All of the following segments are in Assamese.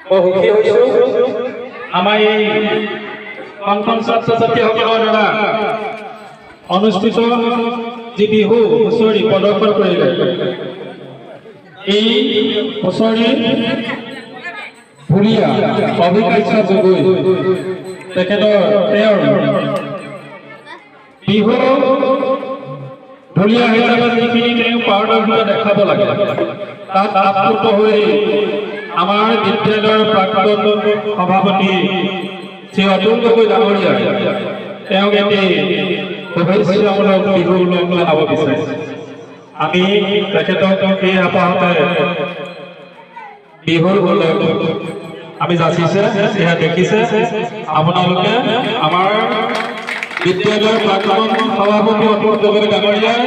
বৰ সুখী হৈছোঁ আমাৰ এই কণ ছাত্ৰ ছাত্ৰীসকলৰ দ্বাৰা অনুষ্ঠিত যি বিহু হুঁচৰি প্ৰদৰ্শন কৰিলে এই হুঁচৰি ভুলীয়া অভিজ্ঞতা গগৈ তেখেতৰ তেওঁৰ বিহু ভুলীয়া হিচাপে যিখিনি তেওঁ পাৰদৰ্শিতা দেখাব লাগে তাত আপ্লুত হৈ আমাৰ বিদ্যালয়ৰ প্ৰাক্তন সভাপতি শ্ৰী অতুল গগৈ ডাঙৰীয়া তেওঁক এটি শুভেচ্ছামূলক বিহু উলংঘন হ'ব বিচাৰিছে আমি তেখেতক এই আপাহতে বিহুৰ আমি যাচিছে এয়া দেখিছে আপোনালোকে আমাৰ বিদ্যালয়ৰ প্ৰাক্তন সভাপতি অতুল গগৈ ডাঙৰীয়াই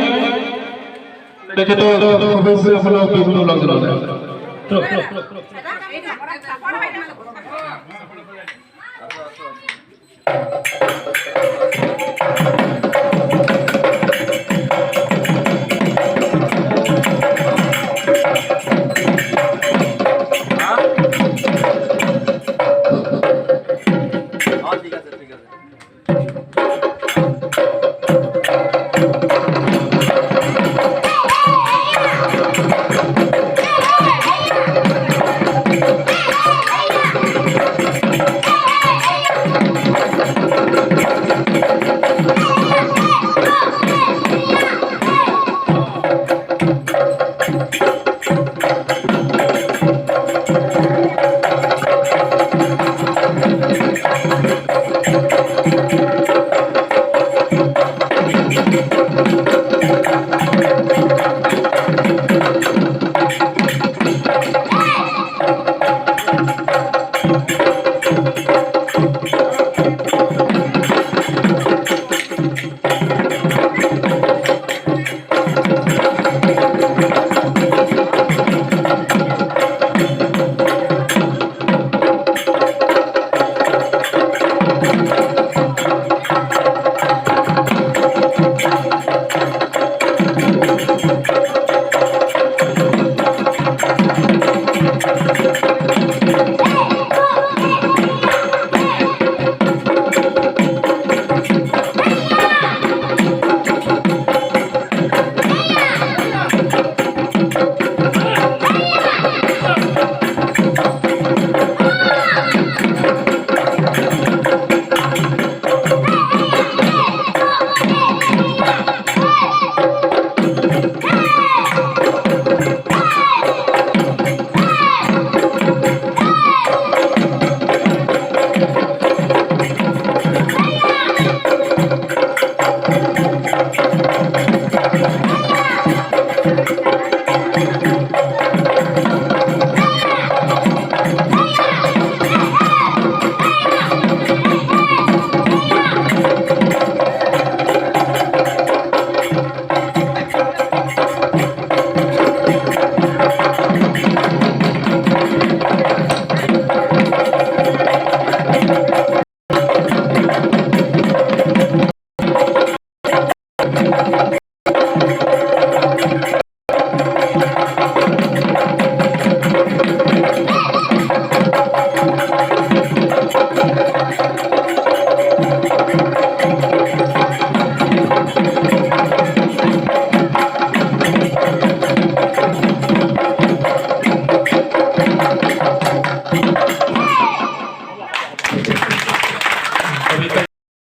তেখেতক শুভেচ্ছামূলক বিহু উলংঘন জনালে